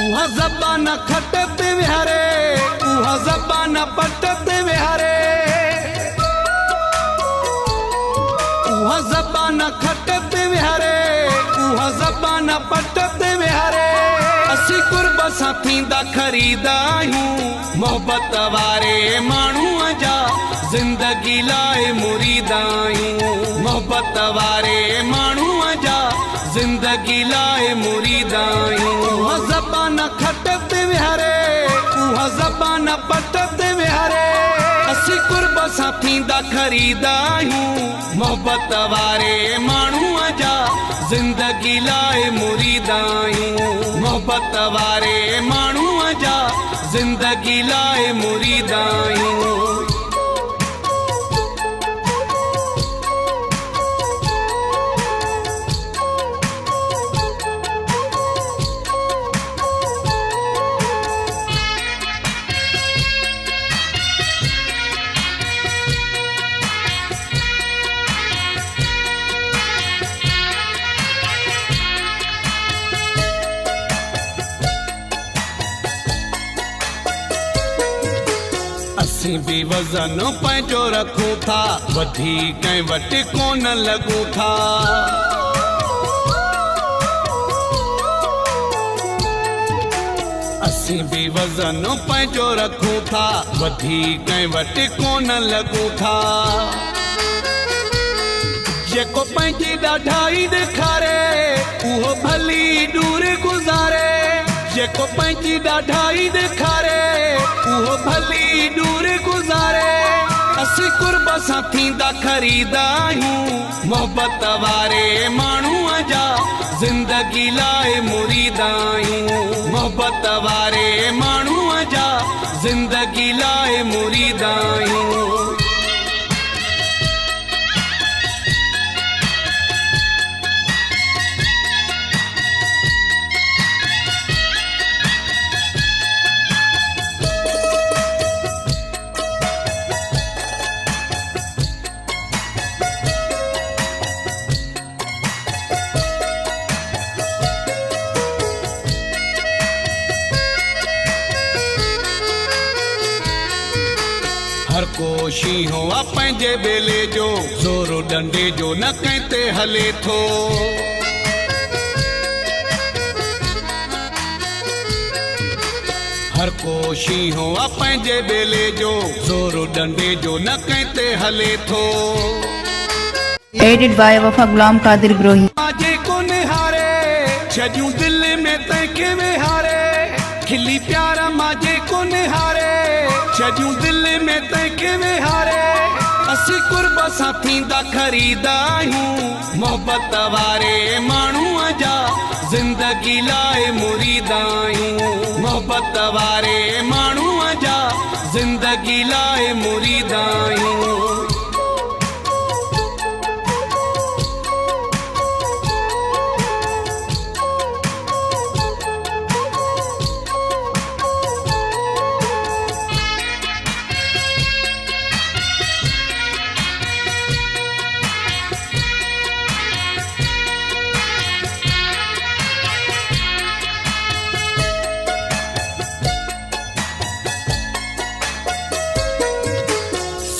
उहा ज़बान खट ते विहारे, उहा ज़बान पट ते विहारे, उहा ज़बान खट ते विहारे, उहा ज़बान पट ते विहारे। असी कुर्ब सां थींदा ख़रीदा आहियूं, मोहबत वारे माण्हूअ जा ज़िंदगी लाइ मुरीद आहियूं। मोहबत वारे माण्हूअ जा ज़िंदगी लाइ मुरीद आहियूं। उहा ज़बान खट ते विहारे, उहा ज़बान पट ते विहारे। असी कुर्ब सां थींदा ख़रीद आहियूं, मोहबत वारे माण्हूअ जा ज़िंदगी लाइ मुरीद आहियूं। मोहबत वारे माण्हूअ जा ज़िंदगी लाइ मुरीद आहियूं। असीं भी वज़न पंहिंजो रखूं था, वधीक कंहिं वटि कोन लॻूं था। असीं भी वज़न पंहिंजो रखूं था, वधीक कंहिं वटि कोन लॻूं था। जेको पंहिंजी ॾाढाई ॾेखारे, उहो भली दूर गुज़ारे। जेको पंहिंजी ॾाढाई ॾेखारे, उहो भली दूर गुज़ारे। असीं कुर्ब सां थींदा ख़रीद आहियूं, मोहबत वारे माण्हूअ जा ज़िंदगी लाइ मुरीद आहियूं। मोहबत वारे माण्हूअ जा ज़िंदगी लाइ मुरीद आहियूं। हर कोशी हो पंहिंजे बेले जो, ज़ोर डंडे जो न कंहिं ते हले थो। हर कोशी हो पंहिंजे बेले जो, ज़ोर डंडे जो न कंहिं ते हले थो। एडिट बाय वफा गुलाम कादिर ब्रोही। माजे को निहारे, छजूं दिल में तंहिंखे विहारे। खिली प्यारा माजे को निहारे, छजूं दिल में तंहिंखे विहारे। असीं कुर्ब सां थींदा ख़रीद आहियूं, मोहबत वारे माण्हूअ जा ज़िंदगी लाइ मुरीद आहियूं। मोहबत वारे माण्हूअ जा ज़िंदगी लाइ मुरीद आहियूं।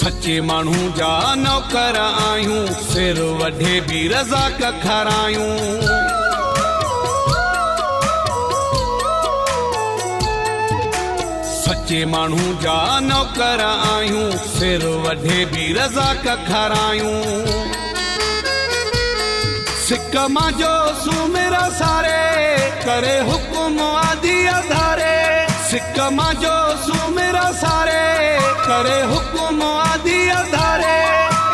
सच्चे माण्हू जा नौकर आहियूं, सिर वढे भी रज़ा खारायूं। सच्चे माण्हू जा नौकर आहियूं, सिर वढे भी रज़ा खारायूं। सिक मां जो सुमिरा सारे, करे हुकुम आदि आधारे। सिक मां जो सुमिरा सारे, करे हुकुम आदि आधारे।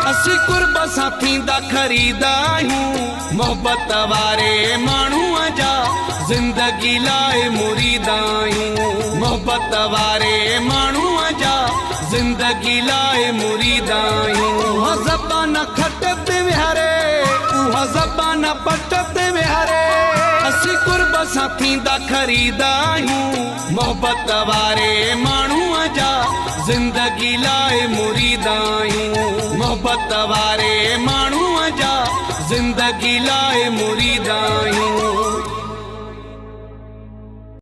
असीं कुर्ब सां थींदा ख़रीद आहियूं, मोहबत वारे माण्हूअ जा ज़िंदगी लाइ मुरीद आहियूं। मोहबत वारे माण्हूअ जा ज़िंदगी लाइ मुरीद आहियूं। उहा ज़बान खट ते विहारे, उहा ज़बान पट ते विहारे। असीं कुर्ब सां थींदा ख़रीद आहियूं, मोहबत वारे माण्हूअ जा ज़िंदगी लाइ मुरीद आहियूं। मोहबत वारे माण्हूअ जा ज़िंदगी लाइ मुरीद आहियूं।